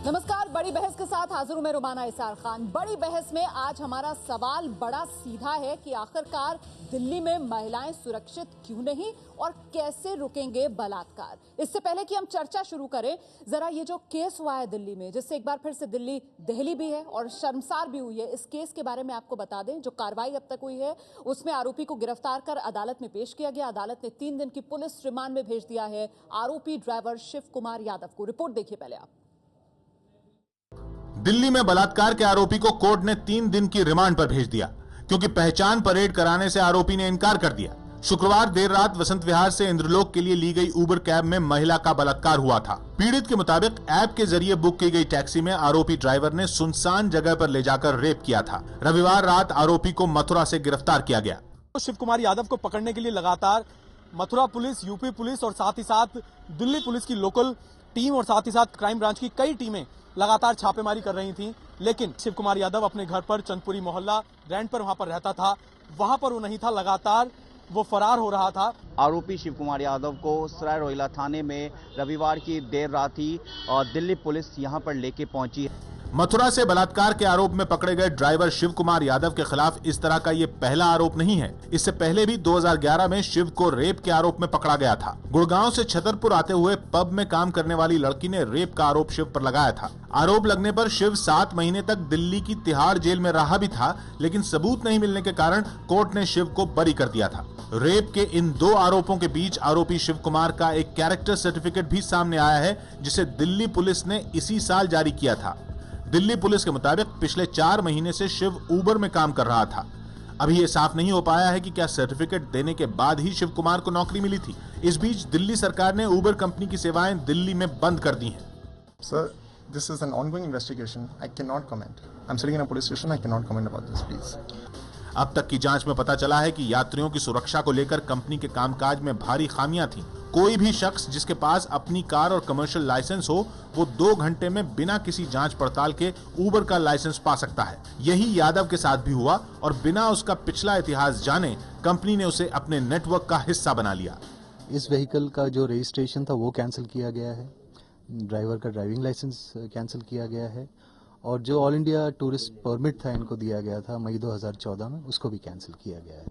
नमस्कार। बड़ी बहस के साथ हाजिर हूं मैं रुमाना इसार खान। बड़ी बहस में आज हमारा सवाल बड़ा सीधा है कि आखिरकार दिल्ली में महिलाएं सुरक्षित क्यों नहीं और कैसे रुकेंगे बलात्कार। इससे पहले कि हम चर्चा शुरू करें, जरा ये जो केस हुआ है दिल्ली में, जिससे एक बार फिर से दिल्ली दहली भी है और शर्मसार भी हुई है, इस केस के बारे में आपको बता दें। जो कार्रवाई अब तक हुई है उसमें आरोपी को गिरफ्तार कर अदालत में पेश किया गया। अदालत ने 3 दिन की पुलिस रिमांड में भेज दिया है आरोपी ड्राइवर शिव कुमार यादव को। रिपोर्ट देखिए पहले आप। दिल्ली में बलात्कार के आरोपी को कोर्ट ने 3 दिन की रिमांड पर भेज दिया, क्योंकि पहचान परेड कराने से आरोपी ने इनकार कर दिया। शुक्रवार देर रात वसंत विहार से इंद्रलोक के लिए ली गई उबर कैब में महिला का बलात्कार हुआ था। पीड़ित के मुताबिक ऐप के जरिए बुक की गई टैक्सी में आरोपी ड्राइवर ने सुनसान जगह पर ले जाकर रेप किया था। रविवार रात आरोपी को मथुरा से गिरफ्तार किया गया। शिव कुमार यादव को पकड़ने के लिए लगातार मथुरा पुलिस, यूपी पुलिस और साथ ही साथ दिल्ली पुलिस की लोकल टीम और साथ ही साथ क्राइम ब्रांच की कई टीमें लगातार छापेमारी कर रही थीं, लेकिन शिव कुमार यादव अपने घर पर चंदपुरी मोहल्ला रेंट पर वहां पर रहता था, वहां पर वो नहीं था, लगातार वो फरार हो रहा था। आरोपी शिव कुमार यादव को सराय रोहिला थाने में रविवार की देर रात ही दिल्ली पुलिस यहां पर लेके पहुंची। मथुरा से बलात्कार के आरोप में पकड़े गए ड्राइवर शिव कुमार यादव के खिलाफ इस तरह का ये पहला आरोप नहीं है। इससे पहले भी 2011 में शिव को रेप के आरोप में पकड़ा गया था। गुड़गांव से छतरपुर आते हुए पब में काम करने वाली लड़की ने रेप का आरोप शिव पर लगाया था। आरोप लगने पर शिव 7 महीने तक दिल्ली की तिहाड़ जेल में रहा भी था, लेकिन सबूत नहीं मिलने के कारण कोर्ट ने शिव को बरी कर दिया था। रेप के इन 2 आरोपों के बीच आरोपी शिव कुमार का एक कैरेक्टर सर्टिफिकेट भी सामने आया है, जिसे दिल्ली पुलिस ने इसी साल जारी किया था। दिल्ली पुलिस के मुताबिक पिछले 4 महीने से शिव उबर में काम कर रहा था। अभी ये साफ नहीं हो पाया है कि क्या सर्टिफिकेट देने के बाद ही शिव कुमार को नौकरी मिली थी। इस बीच दिल्ली सरकार ने उबर कंपनी की सेवाएं दिल्ली में बंद कर दी हैं। Sir, this is an ongoing investigation. I cannot comment. I'm sitting in a police station. I cannot comment about this, please. अब तक की जांच में पता चला है कि यात्रियों की सुरक्षा को लेकर कंपनी के कामकाज में भारी खामियां थीं। कोई भी शख्स जिसके पास अपनी कार और कमर्शियल लाइसेंस हो, वो 2 घंटे में बिना किसी जांच पड़ताल के उबर का लाइसेंस पा सकता है। यही यादव के साथ भी हुआ और बिना उसका पिछला इतिहास जाने कंपनी ने उसे अपने नेटवर्क का हिस्सा बना लिया। इस व्हीकल का जो रजिस्ट्रेशन था वो कैंसिल किया गया है, ड्राइवर का ड्राइविंग लाइसेंस कैंसिल किया गया है और जो ऑल इंडिया टूरिस्ट परमिट था इनको दिया गया था मई 2014 में, उसको भी कैंसिल किया गया है।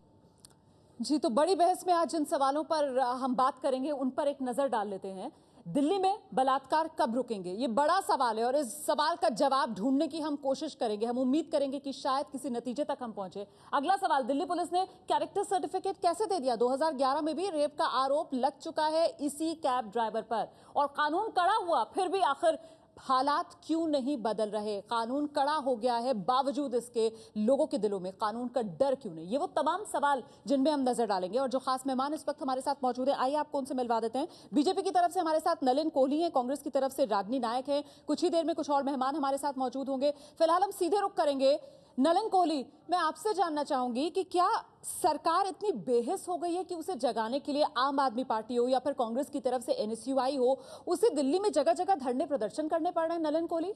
जी, तो बड़ी बहस में आज जिन सवालों पर हम बात करेंगे उन पर एक नजर डाल लेते हैं। दिल्ली में बलात्कार कब रुकेंगे, ये बड़ा सवाल है और इस सवाल का जवाब ढूंढने की हम कोशिश करेंगे। हम उम्मीद करेंगे कि शायद किसी नतीजे तक हम पहुंचे। अगला सवाल, दिल्ली पुलिस ने कैरेक्टर सर्टिफिकेट कैसे दे दिया? 2011 में भी रेप का आरोप लग चुका है इसी कैब ड्राइवर पर और कानून कड़ा हुआ, फिर भी आखिर हालात क्यों नहीं बदल रहे? कानून कड़ा हो गया है, बावजूद इसके लोगों के दिलों में कानून का डर क्यों नहीं? ये वो तमाम सवाल जिनमें हम नजर डालेंगे और जो खास मेहमान इस वक्त हमारे साथ मौजूद है, आइए आपको उनसे मिलवा देते हैं। बीजेपी की तरफ से हमारे साथ नलिन कोहली हैं, कांग्रेस की तरफ से रागनी नायक हैं। कुछ ही देर में कुछ और मेहमान हमारे साथ मौजूद होंगे। फिलहाल हम सीधे रुख करेंगे। नलिन कोहली, मैं आपसे जानना चाहूंगी कि क्या सरकार इतनी बेहिस हो गई है कि उसे जगाने के लिए आम आदमी पार्टी हो या फिर कांग्रेस की तरफ से एनएसयूआई हो, उसे दिल्ली में जगह जगह धरने प्रदर्शन करने पड़ रहे हैं? नलिन कोहली,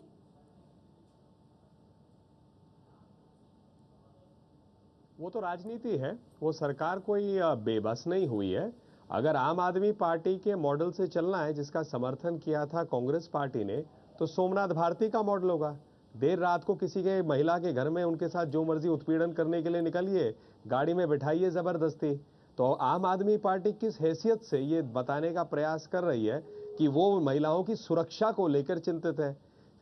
वो तो राजनीति है, वो सरकार कोई बेबस नहीं हुई है। अगर आम आदमी पार्टी के मॉडल से चलना है जिसका समर्थन किया था कांग्रेस पार्टी ने, तो सोमनाथ भारती का मॉडल होगा। देर रात को किसी के महिला के घर में उनके साथ जो मर्जी उत्पीड़न करने के लिए निकलिए, गाड़ी में बैठाइए जबरदस्ती। तो आम आदमी पार्टी किस हैसियत से ये बताने का प्रयास कर रही है कि वो महिलाओं की सुरक्षा को लेकर चिंतित है?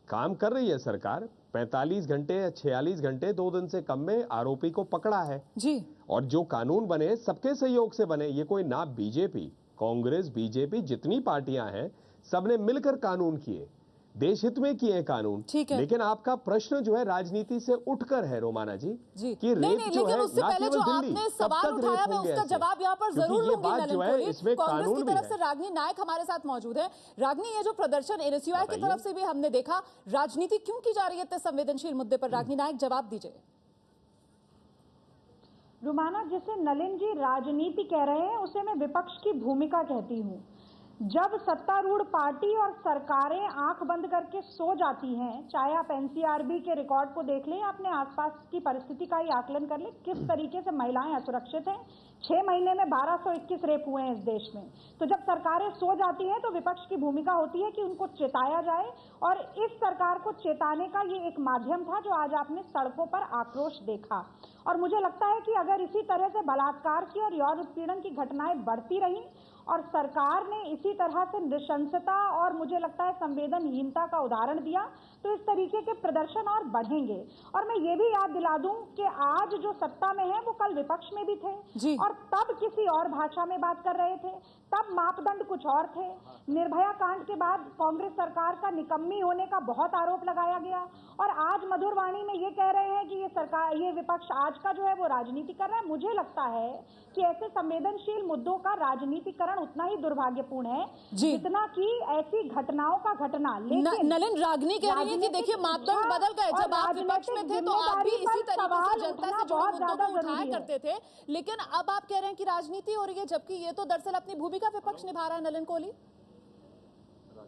काम कर रही है सरकार। 45 घंटे या 46 घंटे 2 दिन से कम में आरोपी को पकड़ा है जी। और जो कानून बने सबके सहयोग से बने। ये कोई ना बीजेपी, कांग्रेस, बीजेपी जितनी पार्टियां हैं सबने मिलकर कानून किए, देश हित में किए कानून। लेकिन आपका प्रश्न जो है राजनीति से उठकर है रोमाना जी, कि नहीं, रेप जो लेकिन है उससे पहले जो आपने सवाल उठाया मैं उसका जवाब यहाँ पर जरूर लूंगी। नलिन कोहली, कांग्रेस की तरफ से रागनी नायक हमारे साथ मौजूद है। रागनी, ये जो प्रदर्शन एनएसयूआई की तरफ से भी हमने देखा, राजनीति क्यों की जा रही है इतने संवेदनशील मुद्दे पर? रागनी नायक, जवाब दीजिए। रुमाना, जिसे नलिन जी राजनीति कह रहे हैं उसे मैं विपक्ष की भूमिका कहती हूँ। जब सत्तारूढ़ पार्टी और सरकारें आंख बंद करके सो जाती हैं, चाहे आप एनसीआरबी के रिकॉर्ड को देख लें, अपने आसपास की परिस्थिति का ही आकलन कर लें, किस तरीके से महिलाएं असुरक्षित हैं। 6 महीने में 1221 रेप हुए हैं इस देश में। तो जब सरकारें सो जाती हैं तो विपक्ष की भूमिका होती है कि उनको चेताया जाए, और इस सरकार को चेताने का ये एक माध्यम था जो आज आपने सड़कों पर आक्रोश देखा। और मुझे लगता है कि अगर इसी तरह से बलात्कार की और यौन उत्पीड़न की घटनाएं बढ़ती रहीं और सरकार ने इसी तरह से नृशंसता और मुझे लगता है संवेदनहीनता का उदाहरण दिया, तो इस तरीके के प्रदर्शन और बढ़ेंगे। और मैं ये भी याद दिला दूं कि आज जो सत्ता में है वो कल विपक्ष में भी थे और तब किसी और भाषा में बात कर रहे थे, तब मापदंड कुछ और थे। निर्भया कांड के बाद कांग्रेस सरकार का निकम्मी होने का बहुत आरोप लगाया गया, और आज मधुरवाणी में ये कह रहे हैं कि ये सरकार, ये विपक्ष आज का जो है वो राजनीति कर रहा है। मुझे लगता है कि ऐसे संवेदनशील मुद्दों का राजनीतिकरण उतना ही दुर्भाग्यपूर्ण है जितना कि ऐसी घटनाओं का घटना। लेकिन नलिन रागनी कह रही है कि देखिए मापदंड बदल गए। जब आप विपक्ष में थे तो आप भी इसी तरीके से जनता से जुड़े मुद्दों को उठाया करते थे, लेकिन अब आप कह रहे हैं कि राजनीति हो रही है, जबकि ये तो दरअसल अपनी भूमिका विपक्ष निभा रहा है। नलिन कोहली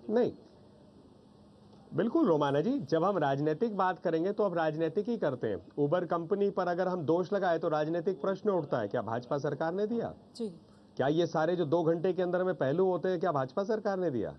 नहीं, बिल्कुल रोमाना जी, जब हम राजनीतिक बात करेंगे तो अब राजनीतिक ही करते हैं। उबर कंपनी पर अगर हम दोष लगाए तो राजनीतिक प्रश्न उठता है, क्या भाजपा सरकार ने दिया? जी। क्या ये सारे जो 2 घंटे के अंदर में पहलू होते हैं क्या भाजपा सरकार ने दिया?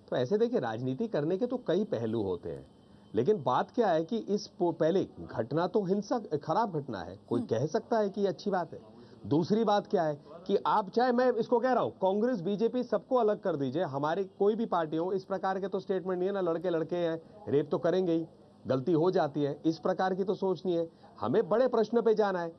तो ऐसे देखिए, राजनीति करने के तो कई पहलू होते हैं, लेकिन बात क्या है कि इस पहले घटना तो हिंसक खराब घटना है, कोई कह सकता है कि अच्छी बात है। दूसरी बात क्या है कि आप, चाहे मैं इसको कह रहा हूं, कांग्रेस बीजेपी सबको अलग कर दीजिए, हमारी कोई भी पार्टी हो, इस प्रकार के तो स्टेटमेंट नहीं है ना, लड़के लड़के हैं, रेप तो करेंगे ही, गलती हो जाती है, इस प्रकार की तो सोच नहीं है। हमें बड़े प्रश्न पे जाना है।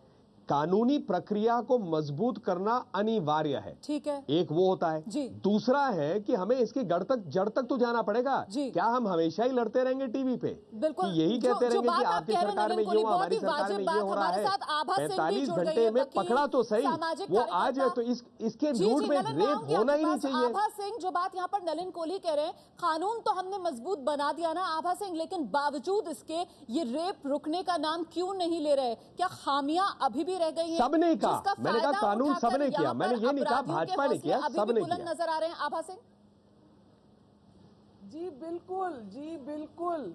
कानूनी प्रक्रिया को मजबूत करना अनिवार्य है, ठीक है, एक वो होता है जी। दूसरा है कि हमें इसकी जड़ तक तो जाना पड़ेगा जी। क्या हम हमेशा ही लड़ते रहेंगे टीवी पे? बिल्कुल, यही कहते रहेंगे कि आपकी सरकार में ये हुआ, हमारी सरकार में ये हो रहा है। 45 घंटे में पकड़ा तो सही, वो आज है तो इसके रूट में रेप होना ही नहीं चाहिए। आभा सिंह, जो बात यहाँ पर नलिन कोहली कह रहे हैं, कानून तो हमने मजबूत बना दिया ना आभा सिंह, लेकिन बावजूद इसके ये रेप रुकने का नाम क्यों नहीं ले रहे? क्या खामियां अभी भी रह गई हैं? सबने कहा, मैंने कहा कानून सबने किया, मैंने ये नहीं कहा भाजपा ने किया, सबने किया। नजर आ रहे हैं आभा सिंह जी, बिल्कुल जी, बिल्कुल।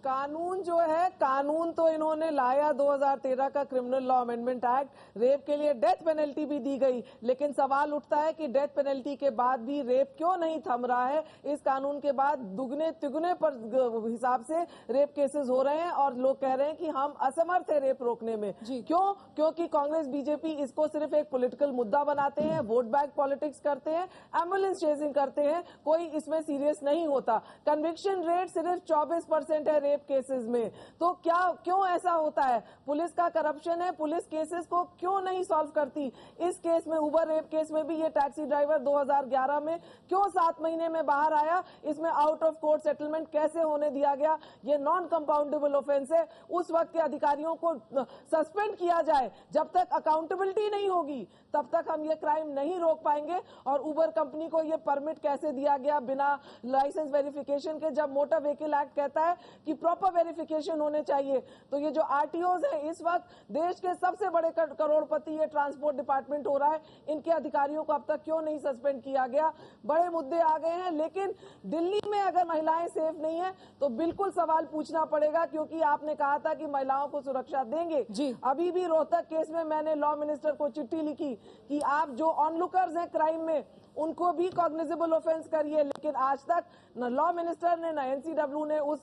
कानून जो है, कानून तो इन्होंने लाया 2013 का criminal law amendment act, rape के लिए डेथ पेनल्टी भी दी गई, लेकिन सवाल उठता है कि डेथ पेनल्टी के बाद भी रेप क्यों नहीं थम रहा है? इस कानून के बाद दुगने तिगुने पर हिसाब से रेप केसेस हो रहे हैं और लोग कह रहे हैं कि हम असमर्थ है रेप रोकने में। क्यों? क्योंकि कांग्रेस बीजेपी इसको सिर्फ एक पॉलिटिकल मुद्दा बनाते हैं, वोट बैंक पॉलिटिक्स करते हैं, एम्बुलेंस चेजिंग करते हैं, कोई इसमें सीरियस नहीं होता। कन्विक्शन रेट सिर्फ 24% है केसेस में, तो क्यों ऐसा होता है? पुलिस का करप्शन है, पुलिस केसेस को क्यों नहीं सॉल्व करती? इस केस में, उबर रेप केस में भी ये टैक्सी ड्राइवर 2011 में क्यों 7 महीने में बाहर आया? इसमें आउट ऑफ कोर्ट सेटलमेंट कैसे होने दिया गया? ये नॉन कंपाउंडेबल ऑफेंस है। उस वक्त के अधिकारियों को सस्पेंड किया जाए। जब तक अकाउंटेबिलिटी नहीं होगी तब तक हम ये क्राइम नहीं रोक पाएंगे। और उबर कंपनी को ये परमिट कैसे दिया गया बिना लाइसेंस वेरिफिकेशन के, जब मोटर व्हीकल एक्ट कहता है कि प्रॉपर वेरिफिकेशन होने चाहिए? तो ये जो आरटीओज है, इस वक्त देश के सबसे बड़े करोड़पति ये ट्रांसपोर्ट डिपार्टमेंट हो रहा है, इनके अधिकारियों को अब तक क्यों नहीं सस्पेंड किया गया? बड़े मुद्दे आ गए हैं। लेकिन दिल्ली में अगर महिलाएं सेफ नहीं है तो बिल्कुल सवाल पूछना पड़ेगा, क्योंकि आपने कहा था कि महिलाओं को सुरक्षा देंगे। अभी भी रोहतक केस में मैंने लॉ मिनिस्टर को चिट्ठी लिखी कि आप जो ऑनलुकर्स हैं क्राइम में, उनको भी कॉग्निजेबल ऑफेंस करिए, लेकिन आज तक न लॉ मिनिस्टर ने न एनसीडब्ल्यू ने उस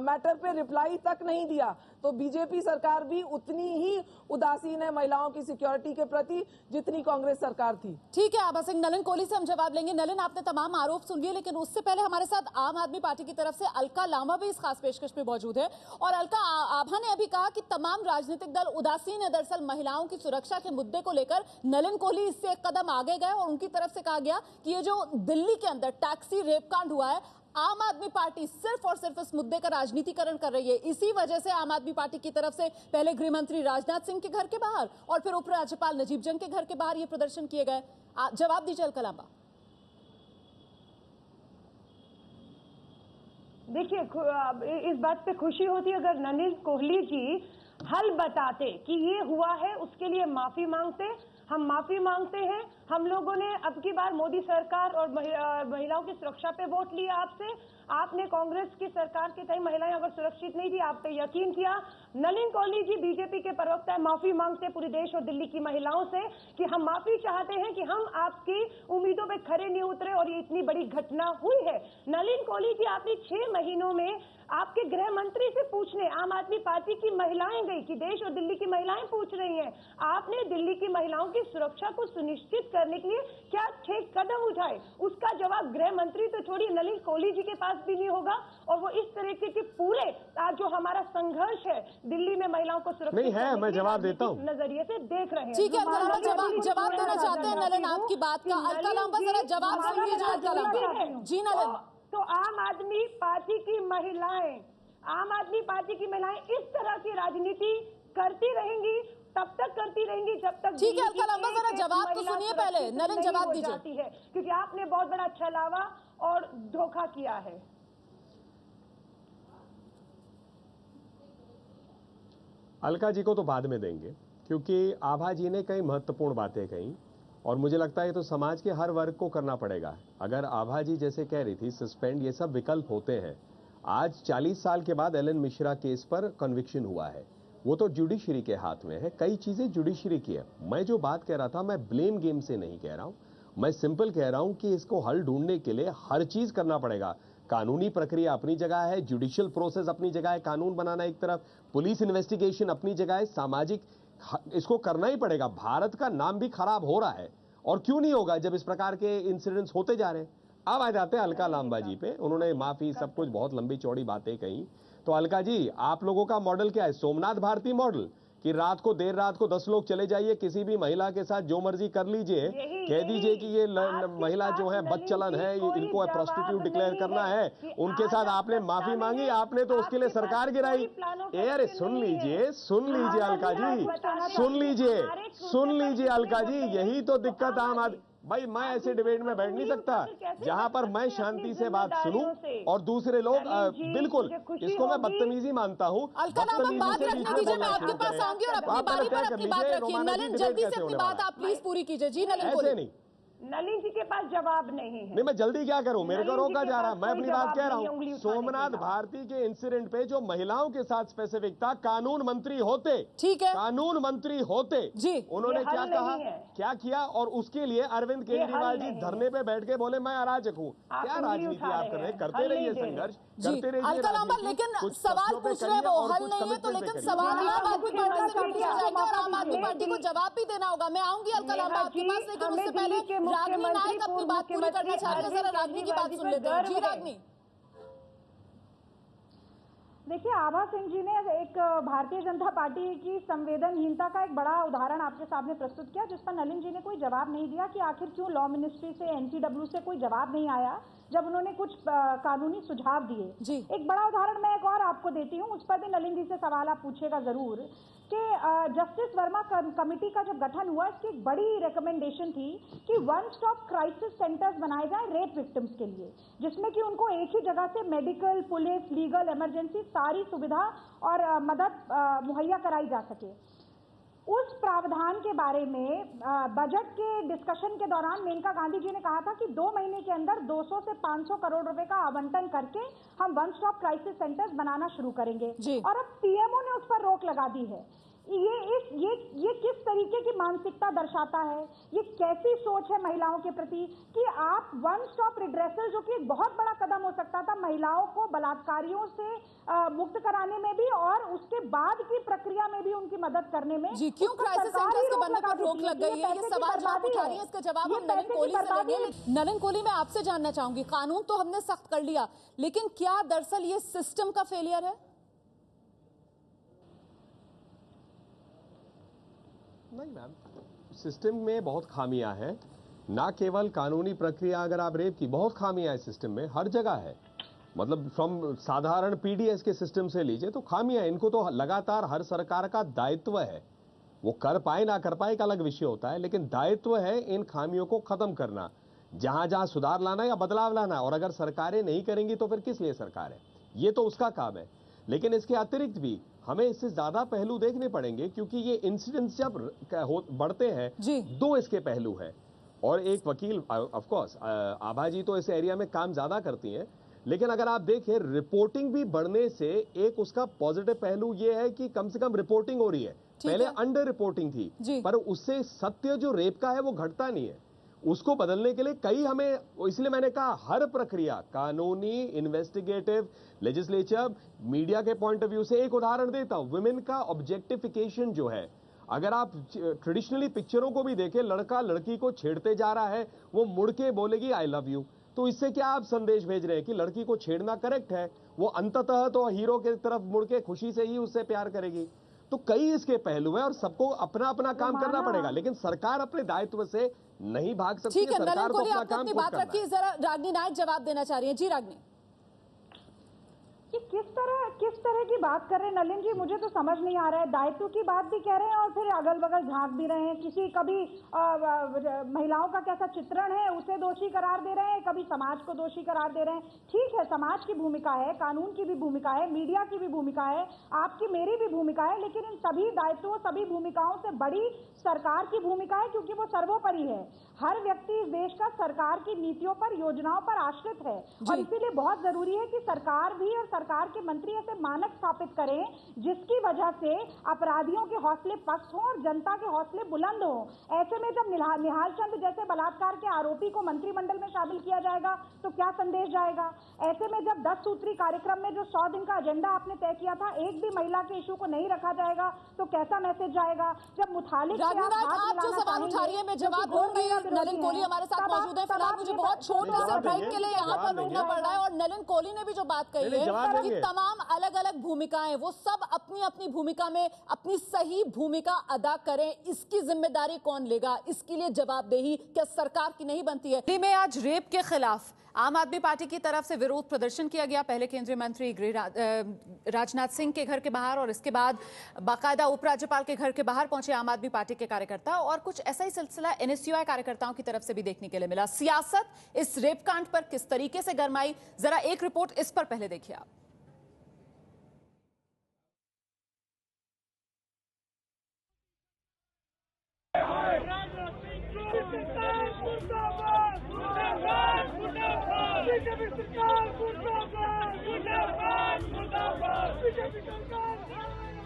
मैटर पे रिप्लाई तक नहीं दिया। तो बीजेपी सरकार भी उतनी ही उदासीन है महिलाओं की सिक्योरिटी के प्रति जितनी कांग्रेस सरकार थी। ठीक है आभा सिंह, नलिन कोहली से हम जवाब लेंगे। नलिन, आपने तमाम आरोप सुन लिए, लेकिन उससे पहले हमारे साथ आम आदमी पार्टी की तरफ से अलका लांबा भी इस खास पेशकश में मौजूद है। और अलका, आभा ने अभी कहा कि तमाम राजनीतिक दल उदासीन है दरअसल महिलाओं की सुरक्षा के मुद्दे को लेकर। नलिन कोहली इससे एक कदम आगे गए और उनकी तरफ से कहा गया कि ये जो दिल्ली के अंदर टैक्सी रेप कांड हुआ है, आम आदमी पार्टी सिर्फ और सिर्फ इस मुद्दे का राजनीतिकरण कर रही है। इसी वजह से आम आदमी पार्टी की तरफ से पहले गृह मंत्री राजनाथ सिंह के घर के बाहर और फिर उपराज्यपाल नजीब जंग के घर के बाहर ये प्रदर्शन किए गए। जवाब दीजिए अलका लांबा। देखिए, इस बात पे खुशी होती अगर नलिन कोहली जी हल बताते कि ये हुआ है, उसके लिए माफी मांगते हम माफी मांगते हैं। हम लोगों ने अब की बार मोदी सरकार और महिलाओं की सुरक्षा पे वोट लिया आपसे। आपने कांग्रेस की सरकार के तय महिलाएं अगर सुरक्षित नहीं थी, आप पे यकीन किया। नलिन कौली जी बीजेपी के प्रवक्ता है, माफी मांगते पूरे देश और दिल्ली की महिलाओं से कि हम माफी चाहते हैं कि हम आपकी उम्मीदों पे खरे नहीं उतरे और ये इतनी बड़ी घटना हुई है। नलिन कौली जी, आपने 6 महीनों में आपके गृह मंत्री से पूछने आम आदमी पार्टी की महिलाएं गई कि देश और दिल्ली की महिलाएं पूछ रही हैं, आपने दिल्ली की महिलाओं की सुरक्षा को सुनिश्चित करने के लिए क्या 6 कदम उठाए? उसका जवाब गृह मंत्री तो छोड़िए, नलिन कौली जी के पास भी नहीं होगा। और वो इस तरीके के पूरे आज जो हमारा संघर्ष है दिल्ली में महिलाओं को सुरक्षित नहीं है, मैं जवाब देता हूँ नजरिए से देख रहे हैं। ठीक है, जवाब देना चाहते हैं नलिन आपकी बात का। अलका लांबा जरा जवाब सुन लीजिए। अलका लांबा जी। नलिन, तो आम आदमी पार्टी की महिलाएं इस तरह की राजनीति करती रहेंगी, तब तक करती रहेंगी जब तक। ठीक है अलका लांबा, जरा जवाब तो सुनिए पहले। नलिन जवाब दीजिए। क्योंकि आपने बहुत बड़ा छलावा और धोखा किया है। अलका जी को तो बाद में देंगे, क्योंकि आभा जी ने कई महत्वपूर्ण बातें कही और मुझे लगता है ये तो समाज के हर वर्ग को करना पड़ेगा। अगर आभा जी जैसे कह रही थी सस्पेंड, ये सब विकल्प होते हैं। आज 40 साल के बाद एलन मिश्रा केस पर कन्विक्शन हुआ है, वो तो जुडिशरी के हाथ में है। कई चीजें जुडिशरी की है। मैं जो बात कह रहा था, मैं ब्लेम गेम से नहीं कह रहा हूं, मैं सिंपल कह रहा हूं कि इसको हल ढूंढने के लिए हर चीज करना पड़ेगा। कानूनी प्रक्रिया अपनी जगह है, जुडिशियल प्रोसेस अपनी जगह है, कानून बनाना एक तरफ, पुलिस इन्वेस्टिगेशन अपनी जगह है, सामाजिक इसको करना ही पड़ेगा। भारत का नाम भी खराब हो रहा है और क्यों नहीं होगा जब इस प्रकार के इंसिडेंट्स होते जा रहे हैं। अब आ जाते हैं अलका लांबा जी पे। उन्होंने माफी सब कुछ बहुत लंबी चौड़ी बातें कही। तो अलका जी, आप लोगों का मॉडल क्या है? सोमनाथ भारती मॉडल कि रात को देर रात को 10 लोग चले जाइए, किसी भी महिला के साथ जो मर्जी कर लीजिए, कह दीजिए कि ये महिला जो है बदचलन है, इनको प्रोस्टिट्यूट डिक्लेयर करना है, उनके साथ आपने माफी मांगी, आपने तो उसके लिए सरकार गिराई। अरे सुन लीजिए अलका जी, सुन लीजिए अलका जी, यही तो दिक्कत आम आदमी। भाई मैं ऐसे डिबेट में बैठ नहीं सकता जहां पर मैं शांति से बात सुनूं और दूसरे लोग बिल्कुल, इसको मैं बदतमीजी मानता हूं। अलका लांबा, बात रखने दीजिए, मैं आपके पास आऊंगी और अपनी बारी पर अपनी बात रखिए। नलिन जल्दी से अपनी बात आप प्लीज पूरी कीजिए। जी नलिन, ऐसे नहीं, नलिन जी के पास जवाब नहीं है। नहीं, मैं जल्दी क्या करूं, मेरे को रोका जा रहा है। मैं अपनी बात कह रहा हूं। सोमनाथ भारती के इंसिडेंट पे जो महिलाओं के साथ स्पेसिफिक था, कानून मंत्री होते, ठीक है, कानून मंत्री होते जी, उन्होंने क्या कहा, क्या किया, और उसके लिए अरविंद केजरीवाल जी धरने पे बैठ के बोले मैं अराजक हूँ। क्या राजनीति आप कर रहे हैं? करते रहिए संघर्ष, करते रहिए। अलका लांबा, लेकिन सवाल पूछ रहे हैं वो हल नहीं है, तो लेकिन सवाल आम आदमी पार्टी से भी पूछा जाएगा और आम आदमी पार्टी को जवाब भी देना होगा। मैं आऊंगी अलका लांबा आपके पास, लेकिन उससे पहले रागनी नायक अपनी बात पूरी करना चाहते हैं। जरा रागनी की बात सुन लेते हैं। जी रागनी। देखिए, आभा सिंह जी ने एक भारतीय जनता पार्टी की संवेदनहीनता का एक बड़ा उदाहरण आपके सामने प्रस्तुत किया, जिस पर नलिन जी ने कोई जवाब नहीं दिया कि आखिर क्यों लॉ मिनिस्ट्री से, एनसीडब्ल्यू से कोई जवाब नहीं आया जब उन्होंने कुछ कानूनी सुझाव दिए। एक बड़ा उदाहरण मैं एक और आपको देती हूँ, उस पर भी नलिन जी से सवाल आप पूछेगा जरूर कि जस्टिस वर्मा कमेटी का जब गठन हुआ, इसकी एक बड़ी रिकमेंडेशन थी कि वन स्टॉप क्राइसिस सेंटर्स बनाए जाएं रेप विक्टिम्स के लिए, जिसमें कि उनको एक ही जगह से मेडिकल, पुलिस, लीगल, इमरजेंसी सारी सुविधा और मदद मुहैया कराई जा सके। उस प्रावधान के बारे में बजट के डिस्कशन के दौरान मेनका गांधी जी ने कहा था कि 2 महीने के अंदर 200 से 500 करोड़ रुपए का आवंटन करके हम वन स्टॉप क्राइसिस सेंटर्स बनाना शुरू करेंगे। और अब पीएमओ ने उस पर रोक लगा दी है। ये किस तरीके की मानसिकता दर्शाता है? ये कैसी सोच है महिलाओं के प्रति कि आप वन स्टॉप रिड्रेसल, जो कि एक बहुत बड़ा कदम हो सकता था महिलाओं को बलात्कारियों से मुक्त कराने में भी और उसके बाद की प्रक्रिया में भी उनकी मदद करने में, जी, क्यों क्राइसिस सेंटर्स के बनने पर रोक लग गई है? ये सवाल जो आप उठा रही हैं, इसका जवाब हम नलिन कोहली से लेंगे। नलिन कोहली, मैं आपसे जानना चाहूंगी, कानून तो हमने सख्त कर लिया, लेकिन क्या दरअसल ये सिस्टम का फेलियर है? नहीं मैम, सिस्टम में बहुत खामियां हैं। ना केवल कानूनी प्रक्रिया, अगर आप रेप की, बहुत खामियां है सिस्टम में, हर जगह है। मतलब फ्रॉम साधारण पीडीएस के सिस्टम से लीजिए तो खामियां, इनको तो लगातार हर सरकार का दायित्व है। वो कर पाए ना कर पाए एक अलग विषय होता है, लेकिन दायित्व है इन खामियों को खत्म करना, जहां जहां सुधार लाना या बदलाव लाना। और अगर सरकारें नहीं करेंगी तो फिर किस लिए सरकार है? ये तो उसका काम है। लेकिन इसके अतिरिक्त भी हमें इससे ज्यादा पहलू देखने पड़ेंगे, क्योंकि ये इंसिडेंट्स जब बढ़ते हैं दो इसके पहलू हैं। और एक वकील, ऑफ कोर्स आभा जी तो इस एरिया में काम ज्यादा करती हैं, लेकिन अगर आप देखें रिपोर्टिंग भी बढ़ने से एक उसका पॉजिटिव पहलू ये है कि कम से कम रिपोर्टिंग हो रही है। पहले अंडर रिपोर्टिंग थी, पर उससे सत्य जो रेप का है वो घटता नहीं है। उसको बदलने के लिए कई हमें, इसलिए मैंने कहा हर प्रक्रिया, कानूनी, इन्वेस्टिगेटिव, लेजिस्लेचर, मीडिया के पॉइंट ऑफ व्यू से। एक उदाहरण देता हूं, विमेन का ऑब्जेक्टिफिकेशन जो है, अगर आप ट्रेडिशनली पिक्चरों को भी देखें, लड़का लड़की को छेड़ते जा रहा है, वो मुड़ के बोलेगी आई लव यू, तो इससे क्या आप संदेश भेज रहे हैं कि लड़की को छेड़ना करेक्ट है, वो अंततः तो हीरो के तरफ मुड़ के खुशी से ही उससे प्यार करेगी। तो कई इसके पहलू हैं और सबको अपना अपना काम करना पड़ेगा, लेकिन सरकार अपने दायित्व से नहीं भाग सकती है। सरकार को अपना काम खुद करना है। जरा रागनी नायक जवाब देना चाह रही है। जी रागनी, कि किस तरह की बात कर रहे हैं नलिन जी, मुझे तो समझ नहीं आ रहा है। दायित्व की बात भी कह रहे हैं और फिर अगल बगल झांक भी रहे हैं। किसी कभी महिलाओं का कैसा चित्रण है उसे दोषी करार दे रहे हैं, कभी समाज को दोषी करार दे रहे हैं। ठीक है, समाज की भूमिका है, कानून की भी भूमिका है, मीडिया की भी भूमिका है, आपकी मेरी भी भूमिका है, लेकिन इन सभी दायित्वों, सभी भूमिकाओं से बड़ी सरकार की भूमिका है, क्योंकि वो सर्वोपरि है। हर व्यक्ति इस देश का सरकार की नीतियों पर, योजनाओं पर आश्रित है, और इसीलिए बहुत जरूरी है कि सरकार भी और सरकार के मंत्री ऐसे मानक स्थापित करें जिसकी वजह से अपराधियों के हौसले पस्त हों और जनता के हौसले बुलंद हों। ऐसे में जब निहाल चंद जैसे बलात्कार के आरोपी को मंत्रिमंडल में शामिल किया जाएगा तो क्या संदेश जाएगा? ऐसे में जब 10 सूत्री कार्यक्रम में जो 100 दिन का एजेंडा आपने तय किया था, एक भी महिला के इशू को नहीं रखा जाएगा तो कैसा मैसेज जाएगा? जब मुखालिफ आप जो सवाल उठा रही है मैं जवाब दूंगी। नलिन कोहली हमारे साथ मौजूद है। फिलहाल मुझे बहुत छोटे से ब्रेक के लिए यहाँ पर रुकना पड़ रहा है। और नलिन कोहली ने भी जो बात कही है कि तमाम अलग अलग भूमिकाएं, वो सब अपनी अपनी भूमिका में अपनी सही भूमिका अदा करें, इसकी जिम्मेदारी कौन लेगा? इसके लिए जवाबदेही क्या सरकार की नहीं बनती है? दिल्ली में आज रेप के खिलाफ आम आदमी पार्टी की तरफ से विरोध प्रदर्शन किया गया। पहले केंद्रीय मंत्री राजनाथ सिंह के घर के बाहर और इसके बाद बाकायदा उपराज्यपाल के घर के बाहर पहुंचे आम आदमी पार्टी के कार्यकर्ता, और कुछ ऐसा ही सिलसिला एनएसयूआई कार्यकर्ताओं की तरफ से भी देखने के लिए मिला। सियासत इस रेप कांड पर किस तरीके से गरमाई, जरा एक रिपोर्ट इस पर पहले देखिए आप।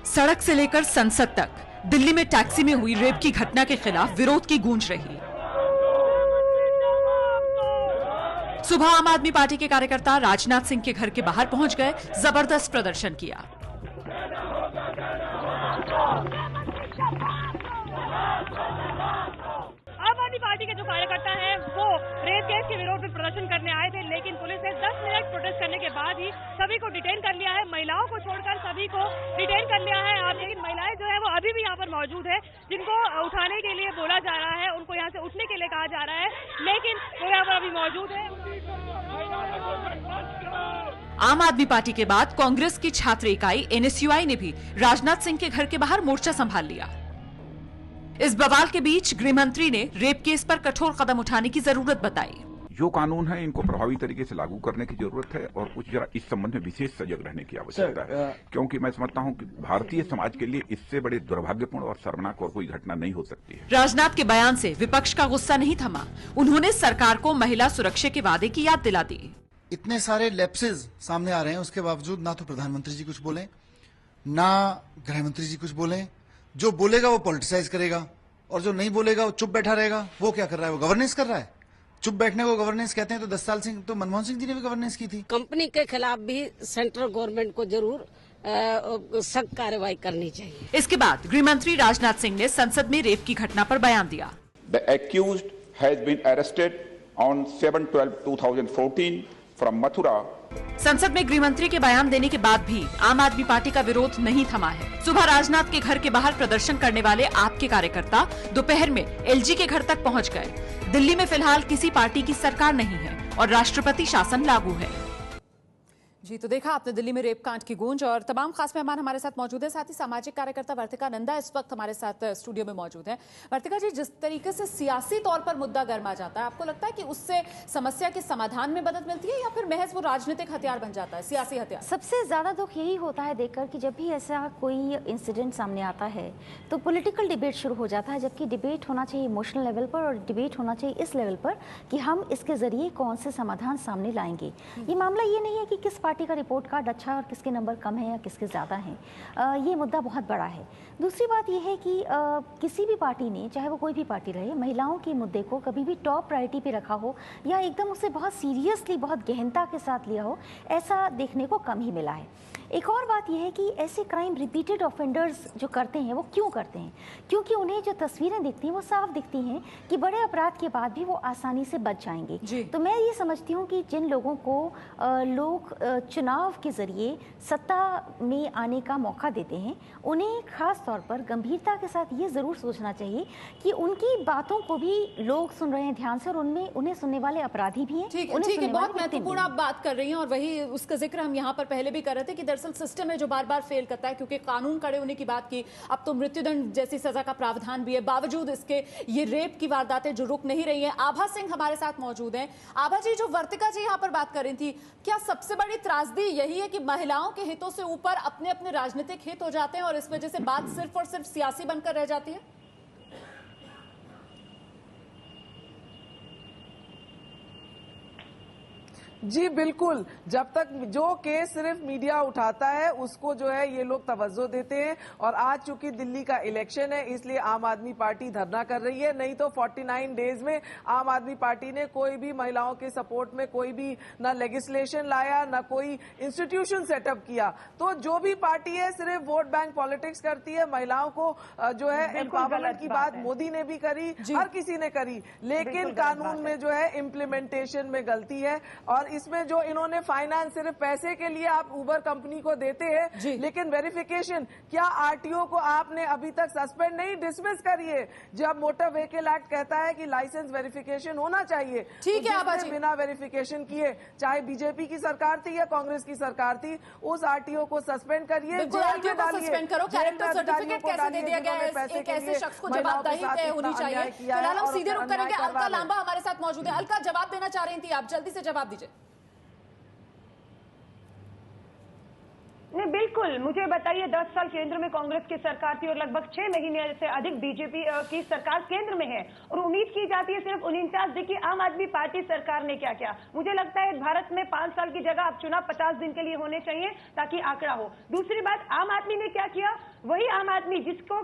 सड़क से लेकर संसद तक दिल्ली में टैक्सी में हुई रेप की घटना के खिलाफ विरोध की गूंज रही। सुबह आम आदमी पार्टी के कार्यकर्ता राजनाथ सिंह के घर के बाहर पहुंच गए, जबरदस्त प्रदर्शन किया। आम आदमी पार्टी के जो कार्यकर्ता हैं वो रेप केस के विरोध में प्रदर्शन करने आए थे, लेकिन पुलिस ने 10 मिनट प्रोटेस्ट करने के बाद ही सभी को डिटेन कर लिया है। महिलाओं को छोड़कर सभी को डिटेन कर लिया है। आप लेकिन महिलाएं जो है वो अभी भी यहाँ पर मौजूद है, जिनको उठाने के लिए बोला जा रहा है, उनको यहाँ से उठने के लिए कहा जा रहा है, लेकिन वो यहाँ पर अभी मौजूद है। आम आदमी पार्टी के बाद कांग्रेस की छात्र इकाई एनएसयूआई ने भी राजनाथ सिंह के घर के बाहर मोर्चा संभाल लिया। इस बवाल के बीच गृह मंत्री ने रेप केस पर कठोर कदम उठाने की जरूरत बताई। जो कानून है इनको प्रभावी तरीके से लागू करने की जरूरत है और कुछ जरा इस संबंध में विशेष सजग रहने की आवश्यकता है, क्योंकि मैं समझता हूं कि भारतीय समाज के लिए इससे बड़े दुर्भाग्यपूर्ण और शर्मनाक और कोई घटना नहीं हो सकती है। राजनाथ के बयान से विपक्ष का गुस्सा नहीं थमा। उन्होंने सरकार को महिला सुरक्षा के वादे की याद दिला दी। इतने सारे लैप्सेस सामने आ रहे हैं, उसके बावजूद ना तो प्रधानमंत्री जी कुछ बोले, ना गृह मंत्री जी कुछ बोले। जो बोलेगा वो पॉलिटिसाइज करेगा और जो नहीं बोलेगा वो चुप बैठा रहेगा। वो क्या कर रहा है? वो गवर्नेंस कर रहा है। चुप बैठने को गवर्नेंस कहते हैं तो 10 साल से तो मनमोहन सिंह जी ने भी गवर्नेंस की थी। कंपनी के खिलाफ भी सेंट्रल गवर्नमेंट को जरूर सख्त कार्रवाई करनी चाहिए। इसके बाद गृह मंत्री राजनाथ सिंह ने संसद में रेप की घटना पर बयान दिया। The accused has been arrested on 7/12/2014 from Mathura. संसद में गृह मंत्री के बयान देने के बाद भी आम आदमी पार्टी का विरोध नहीं थमा है। सुबह राजनाथ के घर के बाहर प्रदर्शन करने वाले आप के कार्यकर्ता दोपहर में एलजी के घर तक पहुंच गए। दिल्ली में फिलहाल किसी पार्टी की सरकार नहीं है और राष्ट्रपति शासन लागू है। जी, तो देखा आपने दिल्ली में रेप कांड की गूंज और तमाम खास मेहमान हमारे साथ मौजूद है। साथ ही सामाजिक कार्यकर्ता वर्तिका नंदा इस वक्त हमारे साथ स्टूडियो में मौजूद हैं। वर्तिका जी, जिस तरीके से सियासी तौर पर मुद्दा गर्मा जाता है, आपको लगता है कि उससे समस्या के समाधान में मदद मिलती है या फिर महज वो राजनीतिक हथियार बन जाता है, सियासी हथियार? सबसे ज्यादा दुख यही होता है देखकर कि जब भी ऐसा कोई इंसिडेंट सामने आता है तो पॉलिटिकल डिबेट शुरू हो जाता है, जबकि डिबेट होना चाहिए इमोशनल लेवल पर और डिबेट होना चाहिए इस लेवल पर कि हम इसके जरिए कौन से समाधान सामने लाएंगे। ये मामला ये नहीं है कि किस पार्टी का रिपोर्ट कार्ड अच्छा और किसके नंबर कम है या किसके ज़्यादा हैं। ये मुद्दा बहुत बड़ा है। दूसरी बात यह है कि किसी भी पार्टी ने, चाहे वो कोई भी पार्टी रहे, महिलाओं के मुद्दे को कभी भी टॉप प्रायोरिटी पे रखा हो या एकदम उसे बहुत सीरियसली, बहुत गहनता के साथ लिया हो, ऐसा देखने को कम ही मिला है। एक और बात यह है कि ऐसे क्राइम रिपीटेड ऑफेंडर्स जो करते हैं वो क्यों करते हैं? क्योंकि उन्हें जो तस्वीरें दिखती हैं वो साफ दिखती हैं कि बड़े अपराध के बाद भी वो आसानी से बच जाएंगे। तो मैं ये समझती हूँ कि जिन लोगों को लोग चुनाव के जरिए सत्ता में आने का मौका देते हैं, उन्हें खास तौर पर गंभीरता के साथ ये ज़रूर सोचना चाहिए कि उनकी बातों को भी लोग सुन रहे हैं ध्यान से और उनमें उन्हें सुनने वाले अपराधी भी हैं। ठीक है, बहुत महत्वपूर्ण आप बात कर रही हैं और वही उसका जिक्र हम यहाँ पर पहले भी कर रहे थे कि दरअसल सिस्टम है जो बार बार फेल करता है, क्योंकि कानून कड़े होने की बात की, अब तो मृत्युदंड जैसी सजा का प्रावधान भी है, बावजूद इसके ये रेप की वारदातें जो रुक नहीं रही हैं। आभा सिंह हमारे साथ मौजूद हैं। आभा जी, जो वर्तिका जी यहाँ पर बात कर रही थी, क्या सबसे बड़ी त्रासदी यही है कि महिलाओं के हितों से ऊपर अपने अपने राजनीतिक हित हो जाते हैं और इस वजह से बात सिर्फ और सिर्फ सियासी बनकर रह जाती है? जी बिल्कुल, जब तक जो केस सिर्फ मीडिया उठाता है उसको जो है ये लोग तवज्जो देते हैं। और आज चूंकि दिल्ली का इलेक्शन है इसलिए आम आदमी पार्टी धरना कर रही है, नहीं तो 49 डेज में आम आदमी पार्टी ने कोई भी महिलाओं के सपोर्ट में कोई भी ना लेजिस्लेशन लाया, ना कोई इंस्टीट्यूशन सेटअप किया। तो जो भी पार्टी है सिर्फ वोट बैंक पॉलिटिक्स करती है। महिलाओं को जो है एम्पावरमेंट की बात मोदी ने भी करी, हर किसी ने करी, लेकिन कानून में जो है इम्प्लीमेंटेशन में गलती है। और इसमें जो इन्होंने फाइनेंस सिर्फ पैसे के लिए आप उबर कंपनी को देते हैं, लेकिन वेरिफिकेशन, क्या आरटीओ को आपने अभी तक सस्पेंड नहीं, डिसमिस करिए, जब मोटर व्हीकल एक्ट कहता है कि लाइसेंस वेरिफिकेशन होना चाहिए। ठीक है आभा जी, बिना वेरिफिकेशन किए, चाहे बीजेपी की सरकार थी या कांग्रेस की सरकार थी, उस आरटीओ को सस्पेंड करिए, सस्पेंड करो। कैरेक्टर सर्टिफिकेट कैसे दे दिया गया है? एक ऐसे शख्स को जवाबदेही तय होनी चाहिए। फिलहाल हम सीधे रुक करेंगे। अलका लांबा हमारे साथ मौजूद है। अलका, जवाब देना चाह रही थी आप, जल्दी से जवाब दीजिए। नहीं, बिल्कुल, मुझे बताइए, 10 साल केंद्र में कांग्रेस की सरकार थी और लगभग 6 महीने से अधिक बीजेपी की सरकार केंद्र में है और उम्मीद की जाती है सिर्फ 49 दिन की आम आदमी पार्टी सरकार ने क्या किया। मुझे लगता है भारत में 5 साल की जगह अब चुनाव 50 दिन के लिए होने चाहिए ताकि आंकड़ा हो। दूसरी बात, आम आदमी ने क्या किया? वही आम आदमी जिसको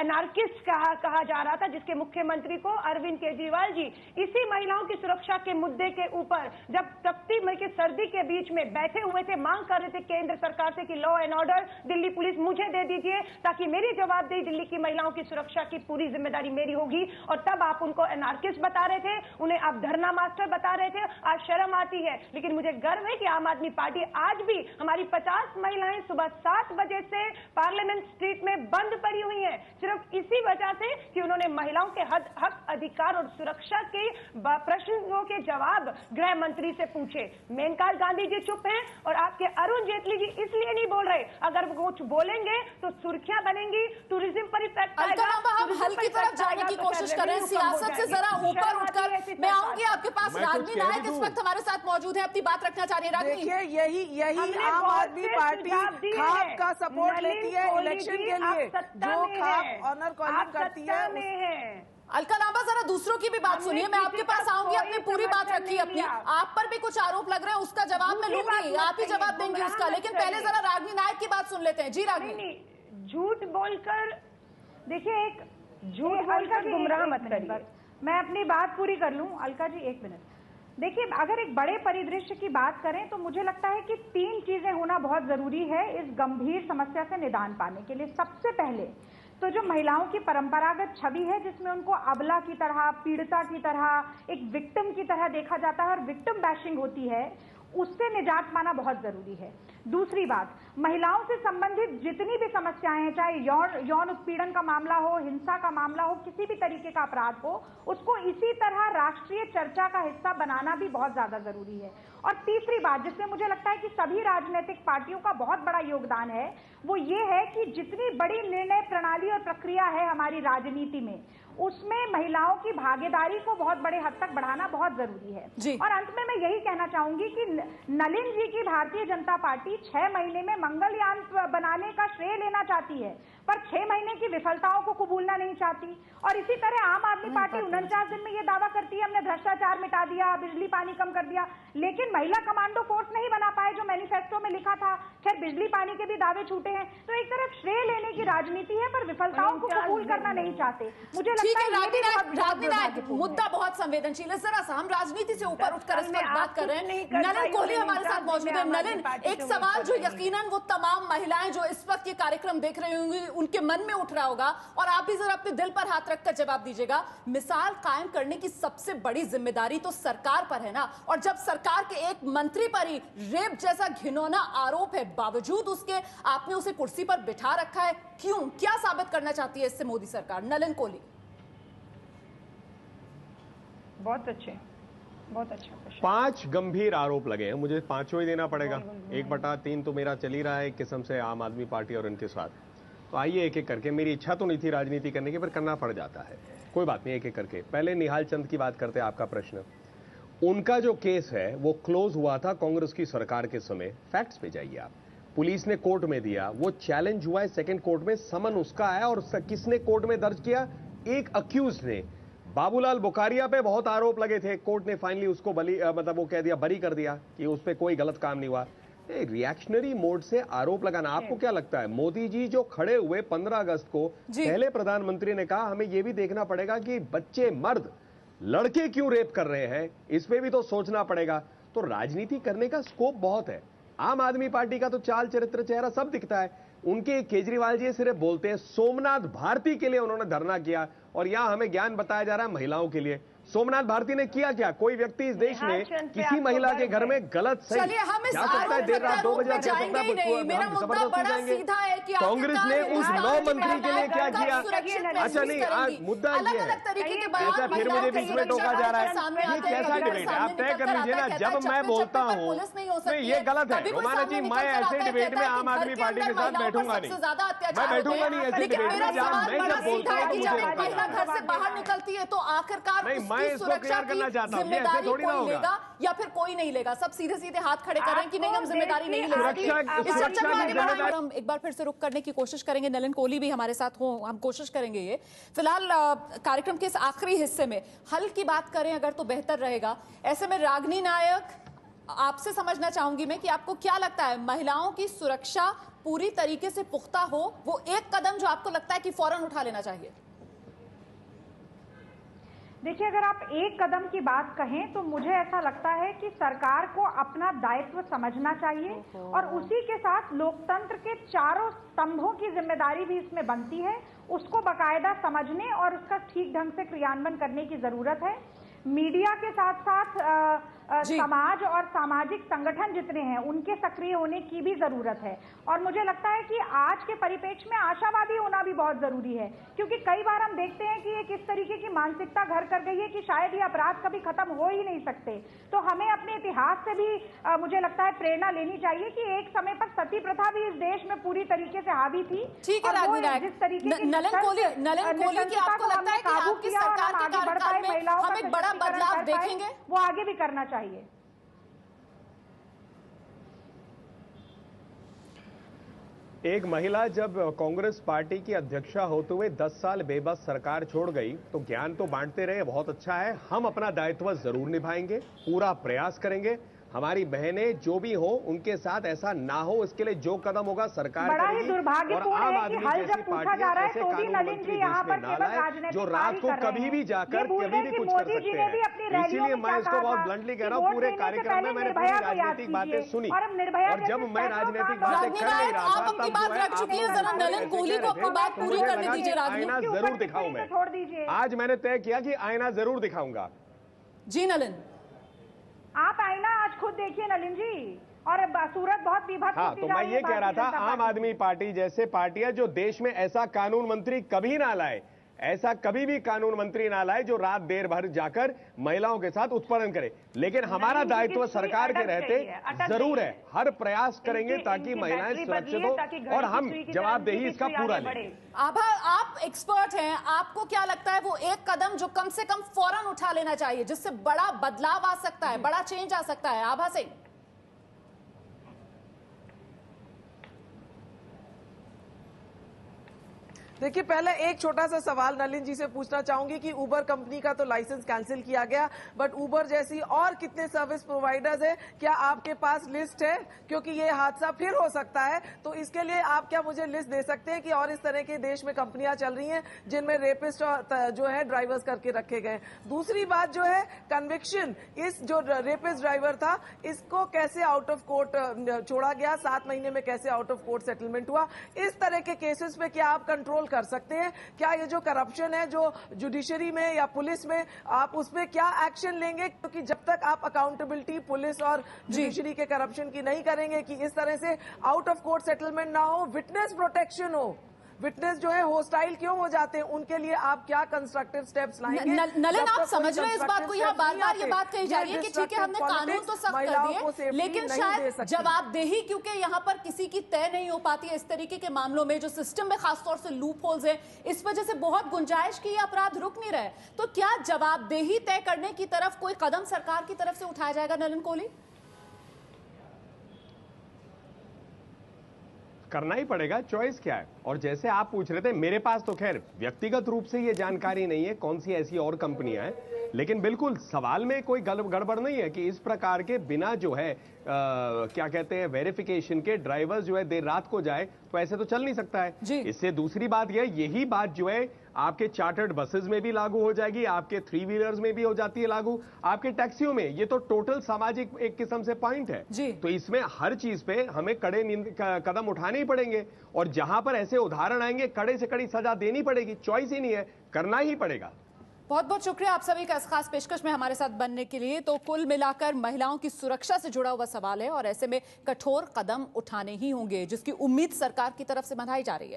एनार्किस्ट कहा जा रहा था, जिसके मुख्यमंत्री को अरविंद केजरीवाल जी इसी महिलाओं की सुरक्षा के मुद्दे के ऊपर जब तपती मई की सर्दी के बीच में बैठे हुए थे, मांग कर रहे थे केंद्र सरकार से कि law and order Delhi police मुझे दे दीजिए ताकि मेरी जवाबदेही दिल्ली की महिलाओं की सुरक्षा की पूरी जिम्मेदारी मेरी होगी। और तब आप उनको एनार्किस्ट बता रहे थे, उन्हें आप धरना मास्टर बता रहे थे। आज शर्म आती है, लेकिन मुझे गर्व है कि आम आदमी पार्टी आज भी, हमारी 50 महिलाएं सुबह 7 बजे से पार्लियामेंट स्ट्रीट में बंद पड़ी हुई हैं, सिर्फ इसी वजह से कि उन्होंने महिलाओं के हक, अधिकार और सुरक्षा के प्रश्नों के जवाब गृह मंत्री से पूछे। मेनका गांधी जी चुप हैं और आपके अरुण जेटली जी इसलिए नहीं बोल रहे। अगर वो कुछ बोलेंगे तो सुर्खियां बनेंगी, टूरिज्म पर इफेक्ट आएगा। हम हल की तरफ जाने की कोशिश कर रहे हैं, सियासत से जरा ऊपर उठकर। मैं आऊंगी आपके पास। रागनी नायक इस वक्त हमारे साथ मौजूद है, अपनी बात रखना चाह रही है। रागनी, देखिए, यही आम आदमी पार्टी खाप का सपोर्ट लेती है इलेक्शन के लिए, जो खाप ऑनर कॉलिंग करती है। अलका लांबा, जरा दूसरों की भी बात सुनिए। मैं आपके पास आऊंगी, अपनी पूरी बात रखिए अपनी। आप पर भी कुछ आरोप लग रहे हैं, उसका जवाब मैं लूंगी, आप ही जवाब देंगे उसका, लेकिन पहले जरा रागनी नायक की बात सुन लेते हैं। जी रागनी। झूठ बोलकर, देखिए, एक झूठ बोलकर गुमराह मत करिए। मैं अपनी बात पूरी कर लूं। अलका जी, 1 मिनट। देखिए, अगर एक बड़े परिदृश्य की बात करें तो मुझे लगता है कि 3 चीजें होना बहुत जरूरी है इस गंभीर समस्या से निदान पाने के लिए। सबसे पहले तो जो महिलाओं की परंपरागत छवि है, जिसमें उनको अबला की तरह, पीड़िता की तरह, एक विक्टिम की तरह देखा जाता है और विक्टिम बैशिंग होती है, उससे निजात पाना बहुत जरूरी है। दूसरी बात, महिलाओं से संबंधित जितनी भी समस्याएं हैं, चाहे यौन उत्पीड़न का मामला हो, हिंसा का मामला हो, किसी भी तरीके का अपराध हो, उसको इसी तरह राष्ट्रीय चर्चा का हिस्सा बनाना भी बहुत ज्यादा जरूरी है। और तीसरी बात जिसमें मुझे लगता है कि सभी राजनीतिक पार्टियों का बहुत बड़ा योगदान है, वो ये है कि जितनी बड़ी निर्णय प्रणाली और प्रक्रिया है हमारी राजनीति में, उसमें महिलाओं की भागीदारी को बहुत बड़े हद तक बढ़ाना बहुत जरूरी है। और अंत में मैं यही कहना चाहूंगी कि नलिन जी की भारतीय जनता पार्टी 6 महीने में मंगलयान बनाने का श्रेय लेना चाहती है, पर 6 महीने की विफलताओं को कबूलना नहीं चाहती। और इसी तरह आम आदमी पार्टी 49 दिन में ये दावा करती है हमने भ्रष्टाचार मिटा दिया, बिजली पानी कम कर दिया, लेकिन महिला कमांडो फोर्स नहीं बना पाए जो मैनिफेस्टो में लिखा था। खैर बिजली पानी के भी दावे छूटे हैं। तो एक तरफ श्रेय लेने की राजनीति है पर विफलताओं को कबूल करना नहीं चाहते। मुझे ठीक है राजनीति मुद्दा बहुत संवेदनशील है। जरा सा हम राजनीति से ऊपर उठकर इस वक्त बात कर रहे हैं। नलिन कोहली हमारे साथ मौजूद है। नलिन, एक सवाल जो यकीनन वो तमाम महिलाएं जो इस वक्त ये कार्यक्रम देख रही होंगी उनके मन में उठ रहा होगा, और आप भी जरा अपने दिल पर हाथ रखकर जवाब दीजिएगा। मिसाल कायम करने की सबसे बड़ी जिम्मेदारी तो सरकार पर है ना, और जब सरकार के एक मंत्री पर ही रेप जैसा घिनौना आरोप है, बावजूद उसके आपने उसे कुर्सी पर बिठा रखा है, क्यों? क्या साबित करना चाहती है इससे मोदी सरकार? नलिन कोहली। बहुत अच्छे, बहुत अच्छा। 5 गंभीर आरोप लगे हैं, मुझे 5 ही देना पड़ेगा। 1/3 तो मेरा चल ही रहा है एक किस्म से आम आदमी पार्टी और इनके साथ। तो आइए एक एक करके, मेरी इच्छा तो नहीं थी राजनीति करने की पर करना पड़ जाता है, कोई बात नहीं, एक एक करके। पहले निहाल चंद की बात करते हैं। आपका प्रश्न, उनका जो केस है वो क्लोज हुआ था कांग्रेस की सरकार के समय। फैक्ट्स पे जाइए आप, पुलिस ने कोर्ट में दिया, वो चैलेंज हुआ है सेकंड कोर्ट में, समन उसका आया और किसने कोर्ट में दर्ज किया? एक अक्यूज ने। बाबूलाल बुखारिया पे बहुत आरोप लगे थे, कोर्ट ने फाइनली उसको मतलब वो कह दिया, बरी कर दिया कि उस पर कोई गलत काम नहीं हुआ। रिएक्शनरी मोड से आरोप लगाना, आपको क्या लगता है मोदी जी जो खड़े हुए 15 अगस्त को, पहले प्रधानमंत्री ने कहा हमें यह भी देखना पड़ेगा कि बच्चे मर्द लड़के क्यों रेप कर रहे हैं, इस पे भी तो सोचना पड़ेगा। तो राजनीति करने का स्कोप बहुत है। आम आदमी पार्टी का तो चाल चरित्र चेहरा सब दिखता है। उनके केजरीवाल जी सिर्फ बोलते हैं। सोमनाथ भारती के लिए उन्होंने धरना किया और यहां हमें ज्ञान बताया जा रहा है महिलाओं के लिए। सोमनाथ भारती ने किया क्या? कोई व्यक्ति इस देश में किसी महिला के घर में गलत सही जा सकता है, देर रात 2 बजे जा सकता है, जबरदस्ती जाएंगे। कांग्रेस ने उस 9 मंत्री के लिए क्या किया? अच्छा नहीं, आज मुद्दा ये है, ऐसा फिर मुझे बीच में टोका जा रहा है। ये कैसा डिबेट है? आप तय कर लीजिए ना। जब मैं बोलता हूँ ये गलत है, रोमाना जी, मैं ऐसे डिबेट में आम आदमी पार्टी के साथ बैठूंगा नहीं, मैं बैठूंगा नहीं ऐसे डिबेट में जहाँ मैं जब बोलता हूँ तो मुझे घर से बाहर निकलती है तो आखिरकार सुरक्षा करना चाहता हूं, ऐसे थोड़ी ना होगा, या फिर कोई नहीं लेगा। सब सीधे सीधे हाथ खड़े कर रहे हैं कि नहीं हम जिम्मेदारी नहीं लेंगे। हम एक बार फिर से रुक करने की कोशिश करेंगे। नलिन कोहली भी हमारे साथ हो, हम कोशिश करेंगे ये। फिलहाल कार्यक्रम के इस आखिरी हिस्से में हल की बात करें अगर तो बेहतर रहेगा। ऐसे में रागिनी नायक, आपसे समझना चाहूंगी मैं कि आपको क्या लगता है, महिलाओं की सुरक्षा पूरी तरीके से पुख्ता हो, वो एक कदम जो आपको लगता है कि फौरन उठा लेना चाहिए? देखिए, अगर आप एक कदम की बात कहें तो मुझे ऐसा लगता है कि सरकार को अपना दायित्व समझना चाहिए और उसी के साथ लोकतंत्र के चारों स्तंभों की जिम्मेदारी भी इसमें बनती है। उसको बाकायदा समझने और उसका ठीक ढंग से क्रियान्वयन करने की जरूरत है। मीडिया के साथ साथ समाज और सामाजिक संगठन जितने हैं उनके सक्रिय होने की भी जरूरत है। और मुझे लगता है कि आज के परिप्रेक्ष्य में आशावादी होना भी बहुत जरूरी है, क्योंकि कई बार हम देखते हैं कि एक इस तरीके की मानसिकता घर कर गई है कि शायद ये अपराध कभी खत्म हो ही नहीं सकते। तो हमें अपने इतिहास से भी मुझे लगता है प्रेरणा लेनी चाहिए कि एक समय पर सती प्रथा भी इस देश में पूरी तरीके से हावी थी। ठीक है, जिस तरीके नलिन कोहली की आपको लगता है कि आपकी सरकार के कार्यकाल में हम एक बड़ा बदलाव देखेंगे? वो आगे भी करना चाहिए। एक महिला जब कांग्रेस पार्टी की अध्यक्षा होते हुए 10 साल बेबस सरकार छोड़ गई तो ज्ञान तो बांटते रहे, बहुत अच्छा है। हम अपना दायित्व जरूर निभाएंगे, पूरा प्रयास करेंगे। हमारी बहनें जो भी हो उनके साथ ऐसा ना हो, इसके लिए जो कदम होगा सरकार बड़ा करेगी। ही दुर्भाग्यपूर्ण है कि हल जब पूछा जा रहा है तो भी नलिन जी यहाँ पर केवल राजनीतिक जो रात को कभी भी जाकर कभी भी कुछ कर सकते हैं। इसीलिए मैं इसको बहुत ब्लंटली कह रहा हूँ, पूरे कार्यक्रम में मैंने पूरी राजनीतिक बातें सुनी और जब मैं राजनीतिक बातें कर नहीं रहा था तब नलिन कोहली को अपनी बात पूरी करने दीजिए। आईना जरूर दिखाऊं मैं, आज मैंने तय किया कि आईना जरूर दिखाऊंगा। जी नलिन, आप आईना आज खुद देखिए नलिन जी, और सूरत बहुत विभत्स हाँ, तो मैं ये कह रहा था आम आदमी पार्टी जैसे पार्टियां जो देश में ऐसा कानून मंत्री कभी ना लाए ऐसा कभी भी कानून मंत्री ना लाए जो रात देर भर जाकर महिलाओं के साथ उत्पीड़न करे। लेकिन हमारा दायित्व सरकार के रहते जरूर है, हर प्रयास करेंगे ताकि महिलाएं सुरक्षित हो और हम जवाबदेही इसका पूरा लें। आभा, आप एक्सपर्ट हैं, आपको क्या लगता है वो एक कदम जो कम से कम फौरन उठा लेना चाहिए जिससे बड़ा बदलाव आ सकता है, बड़ा चेंज आ सकता है? आभा सिंह। देखिए, पहले एक छोटा सा सवाल नलिन जी से पूछना चाहूंगी कि उबर कंपनी का तो लाइसेंस कैंसिल किया गया, बट उबर जैसी और कितने सर्विस प्रोवाइडर्स है, क्या आपके पास लिस्ट है? क्योंकि ये हादसा फिर हो सकता है, तो इसके लिए आप क्या मुझे लिस्ट दे सकते हैं कि और इस तरह के देश में कंपनियां चल रही हैं जिनमें रेपिस्ट जो है ड्राइवर्स करके रखे गए? दूसरी बात जो है कन्विक्शन, इस जो रेपिस्ट ड्राइवर था इसको कैसे आउट ऑफ कोर्ट छोड़ा गया, 7 महीने में कैसे आउट ऑफ कोर्ट सेटलमेंट हुआ? इस तरह के केसेस पे क्या आप कंट्रोल कर सकते हैं? क्या ये जो करप्शन है जो जुडिशरी में या पुलिस में, आप उसमें क्या एक्शन लेंगे? क्योंकि जब तक आप अकाउंटेबिलिटी पुलिस और जुडिशरी के करप्शन की नहीं करेंगे कि इस तरह से आउट ऑफ कोर्ट सेटलमेंट ना हो, विटनेस प्रोटेक्शन हो, विटनेस जो है होस्टाइल क्यों हो जाते हैं, उनके लिए आप क्या कंस्ट्रक्टिव स्टेप्स लाएंगे? नलिन, आप समझ रहे हैं इस बात को? यहाँ बार-बार ये बात कही जा रही है कि ठीक है हमने कानून तो सख्त कर दिए, लेकिन शायद जवाबदेही क्योंकि यहाँ पर किसी की तय नहीं हो पाती है इस तरीके के मामलों में, जो सिस्टम में खासतौर से लूप होल्स है, इस वजह से बहुत गुंजाइश की अपराध रुक नहीं रहे। तो क्या जवाबदेही तय करने की तरफ कोई कदम सरकार की तरफ से उठाया जाएगा नलिन कोहली? करना ही पड़ेगा, चॉइस क्या है? और जैसे आप पूछ रहे थे, मेरे पास तो खैर व्यक्तिगत रूप से ये जानकारी नहीं है कौन सी ऐसी और कंपनियां हैं, लेकिन बिल्कुल सवाल में कोई गड़बड़ नहीं है कि इस प्रकार के बिना जो है क्या कहते हैं वेरिफिकेशन के ड्राइवर्स जो है देर रात को जाए तो ऐसे तो चल नहीं सकता है। इससे दूसरी बात यही बात जो है आपके चार्टर्ड बसेस में भी लागू हो जाएगी, आपके 3 व्हीलर्स में भी हो जाती है लागू, आपके टैक्सियों में। ये तो टोटल सामाजिक एक किस्म से पॉइंट है। तो इसमें हर चीज पे हमें कड़े कदम उठाने ही पड़ेंगे और जहां पर ऐसे उदाहरण आएंगे कड़े से कड़ी सजा देनी पड़ेगी, चॉइस ही नहीं है, करना ही पड़ेगा। बहुत बहुत शुक्रिया आप सभी का इस खास पेशकश में हमारे साथ बनने के लिए। तो कुल मिलाकर महिलाओं की सुरक्षा से जुड़ा हुआ सवाल है और ऐसे में कठोर कदम उठाने ही होंगे जिसकी उम्मीद सरकार की तरफ से बनाई जा रही है।